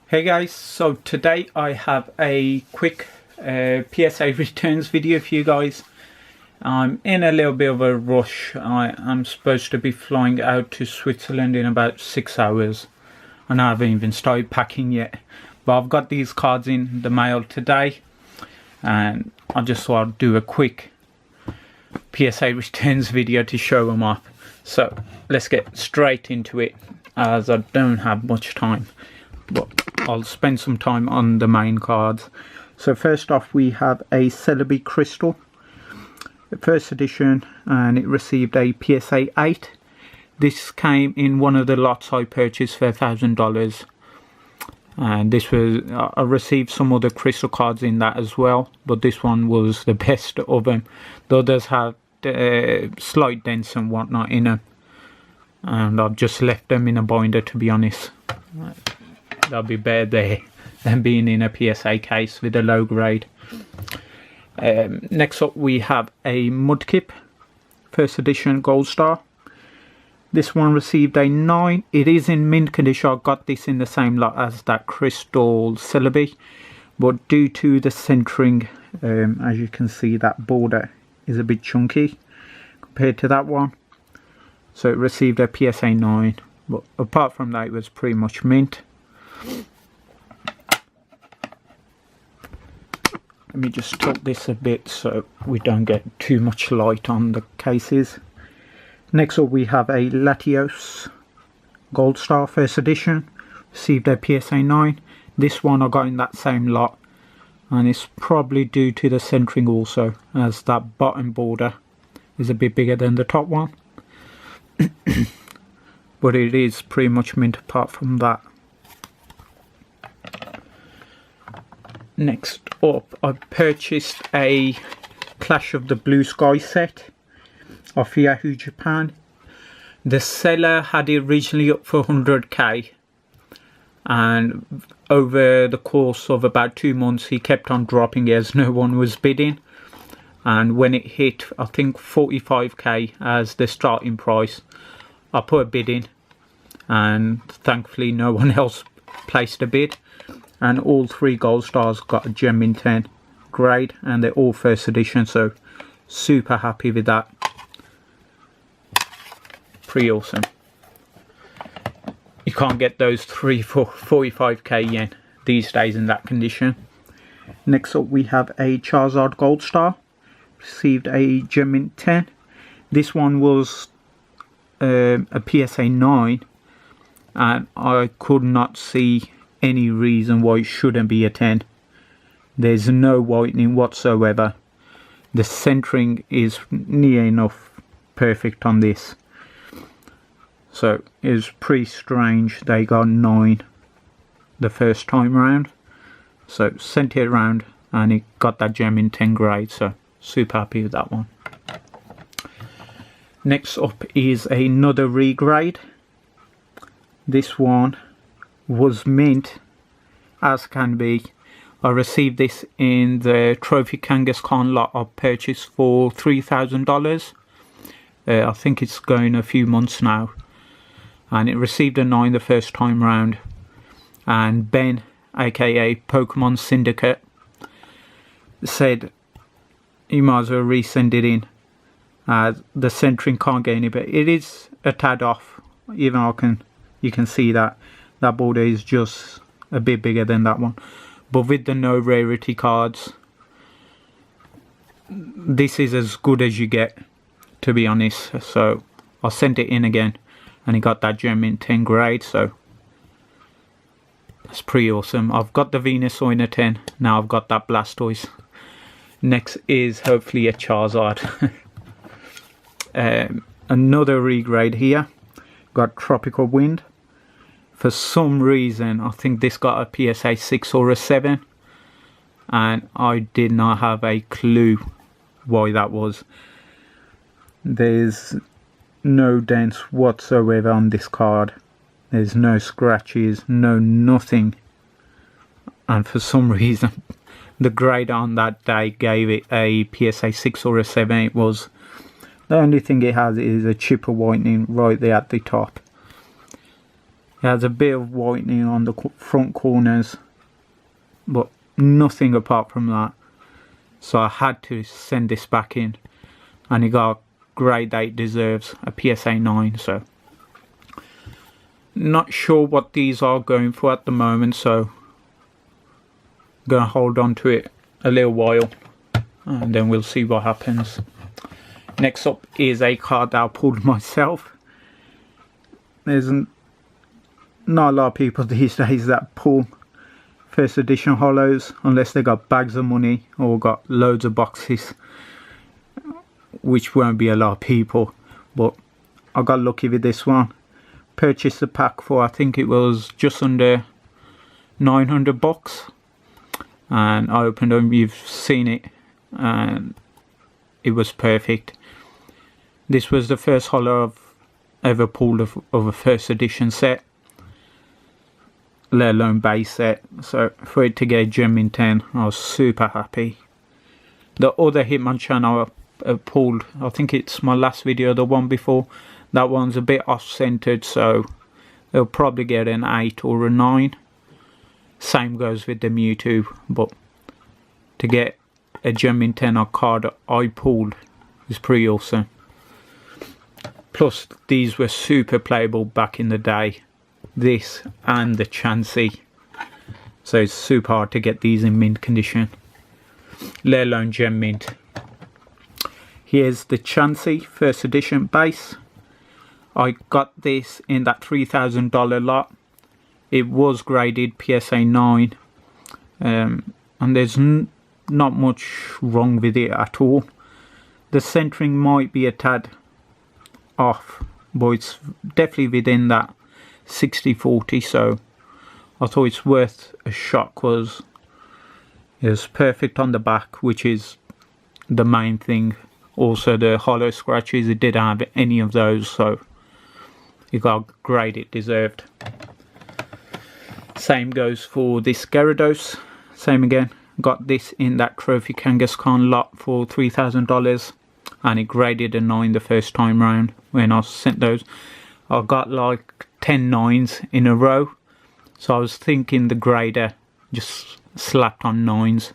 Hey guys, so today I have a quick PSA returns video for you guys. I'm in a little bit of a rush. I am supposed to be flying out to Switzerland in about 6 hours and I haven't even started packing yet. But I've got these cards in the mail today and I just thought I'd do a quick PSA returns video to show them off. So let's get straight into it as I don't have much time. But I'll spend some time on the main cards. So first off we have a Celebi Crystal, first edition, and it received a PSA 8. This came in one of the lots I purchased for $1,000. And this was, I received some other crystal cards in that as well, but this one was the best of them. The others had slight dents and whatnot in them, and I've just left them in a binder, to be honest. That'll be better there than being in a PSA case with a low grade. Next up we have a Mudkip, first edition Gold Star. This one received a 9. It is in mint condition. I got this in the same lot as that Crystal Celebi, but due to the centering, as you can see, that border is a bit chunky compared to that one. So it received a PSA 9, but apart from that it was pretty much mint. Let me just tilt this a bit so we don't get too much light on the cases. Next up we have a Latias Gold Star, first edition, received a PSA 9. This one I got in that same lot, and it's probably due to the centering also, as that bottom border is a bit bigger than the top one. But it is pretty much mint apart from that. Next up, I purchased a Clash of the Blue Sky set off Yahoo Japan. The seller had it originally up for 100k, and over the course of about 2 months he kept on dropping it as no one was bidding, and when it hit I think 45k as the starting price, I put a bid in, and thankfully no one else placed a bid. And all 3 Gold Stars got a gem in 10 grade, and they're all first edition, so super happy with that. Pretty awesome. You can't get those 3 for 45k yen these days in that condition. Next up we have a Charizard Gold Star, received a gem in 10. This one was a PSA 9, and I could not see any reason why it shouldn't be a 10. There's no whitening whatsoever. The centering is near enough perfect on this, so it's pretty strange they got 9 the first time round. So sent it around and it got that gem in 10 grade, so super happy with that one. Next up is another regrade. This one was mint as can be. I received this in the Trophy Kangaskhan lot I purchased for $3,000. I think it's going a few months now, and it received a 9 the first time round. And Ben, aka Pokemon Syndicate, said you might as well resend it in, the centering can't get any better. It is a tad off, even you can see that border is just a bit bigger than that one, but with the no rarity cards, this is as good as you get, to be honest. So I sent it in again and it got that gem in 10 grade, so that's pretty awesome. I've got the Venusaur in a 10, now I've got that Blastoise. Next is hopefully a Charizard. Another regrade here, got Tropical Wind. For some reason I think this got a PSA 6 or a 7, and I did not have a clue why that was. There's no dents whatsoever on this card, there's no scratches, no nothing, and for some reason the grade on that day gave it a PSA 6 or a 7. It was, the only thing it has is a chipper whitening right there at the top. It has a bit of whitening on the front corners, but nothing apart from that. So I had to send this back in, and it got a grade that it deserves, a PSA 9. So not sure what these are going for at the moment, so I'm gonna hold on to it a little while and then we'll see what happens. Next up is a card that I pulled myself. There's not a lot of people these days that pull first edition holos unless they got bags of money or got loads of boxes, which won't be a lot of people, but I got lucky with this one. Purchased the pack for, I think it was just under 900 bucks, and I opened them. You've seen it, and it was perfect. This was the first holo I've ever pulled of a first edition set, let alone base set. So for it to get a gem in 10, I was super happy. The other Hitmonchan I pulled, I think it's my last video, the one before, that one's a bit off-centered, so they'll probably get an 8 or a 9. Same goes with the Mewtwo, but to get a gem in 10 card I pulled is pretty awesome. Plus these were super playable back in the day, this and the Chauncey, so it's super hard to get these in mint condition, let alone gem mint. Here's the Chauncey first edition base. I got this in that $3,000 lot. It was graded PSA 9, and there's not much wrong with it at all. The centering might be a tad off, but it's definitely within that 60-40, so I thought it's worth a shot because it was perfect on the back, which is the main thing. Also the holo scratches, it didn't have any of those, so it got a grade it deserved. Same goes for this Gyarados. Same again, got this in that Trophy Kangaskhan lot for $3,000, and it graded a 9 the first time round when I sent those. I got like 10 9s in a row, so I was thinking the grader just slapped on 9s.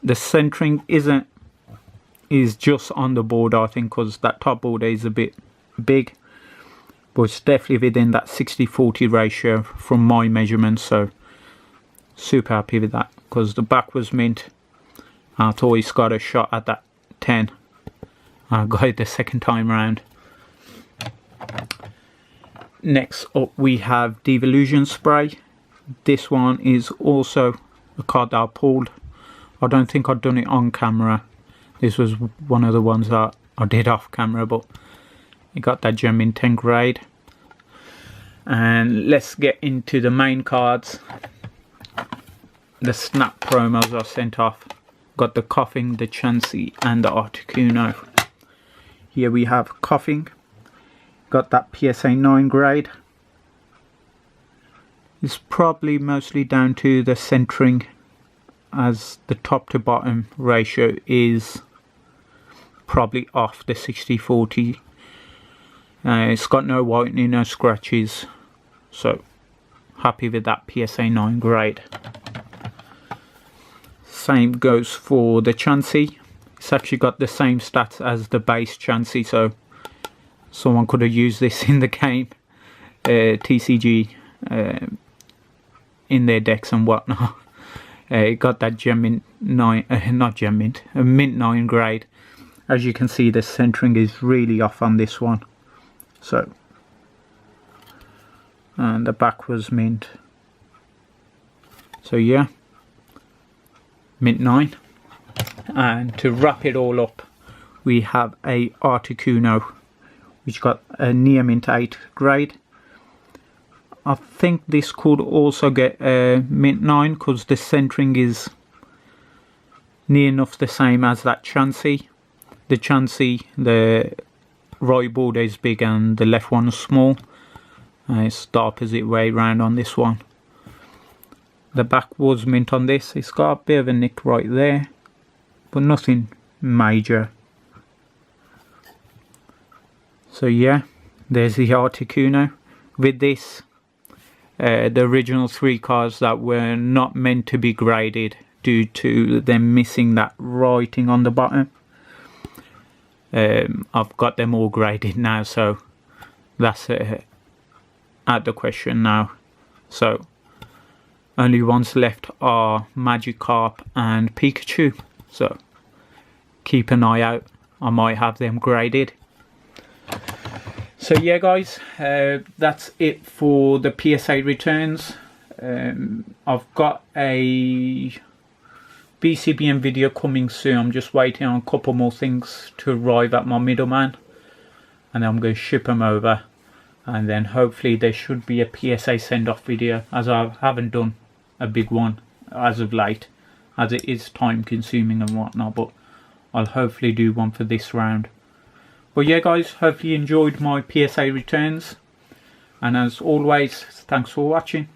The centering is just on the border, I think, because that top border is a bit big, but it's definitely within that 60-40 ratio from my measurements, so super happy with that, because the back was mint. I thought he's got a shot at that 10. I got it the second time round. Next up we have Devolution Spray. This one is also a card that I pulled. I don't think I've done it on camera. This was one of the ones that I did off camera, but it got that gem in 10 grade. And let's get into the main cards. The snap promos I sent off. Got the Coughing, the Chauncey and the Articuno. Here we have Coughing. Got that PSA 9 grade. It's probably mostly down to the centering, as the top to bottom ratio is probably off the 60-40. It's got no whitening, no scratches, so happy with that PSA 9 grade. Same goes for the Chauncey. It's actually got the same stats as the base Chauncey, so someone could have used this in the game, TCG, in their decks and whatnot. It got that gem mint 9, not gem mint, a mint 9 grade. As you can see, the centering is really off on this one. So, and the back was mint. So yeah, mint 9. And to wrap it all up, we have a Articuno, which got a near mint 8 grade. I think this could also get a mint 9 because the centering is near enough the same as that Chauncey. The Chauncey, the right border is big and the left one is small. It's the opposite way round on this one. The back was mint on this. It's got a bit of a nick right there, but nothing major. So yeah, there's the Articuno. With this, the original 3 cards that were not meant to be graded due to them missing that writing on the bottom. I've got them all graded now, so that's out the question now. So only ones left are Magikarp and Pikachu, so keep an eye out. I might have them graded. So yeah guys, that's it for the PSA returns. I've got a BCBM video coming soon. I'm just waiting on a couple more things to arrive at my middleman, and then I'm going to ship them over, and then hopefully there should be a PSA send-off video, as I haven't done a big one as of late, as it is time consuming and whatnot, but I'll hopefully do one for this round. But yeah guys, hopefully you enjoyed my PSA returns, and as always, thanks for watching.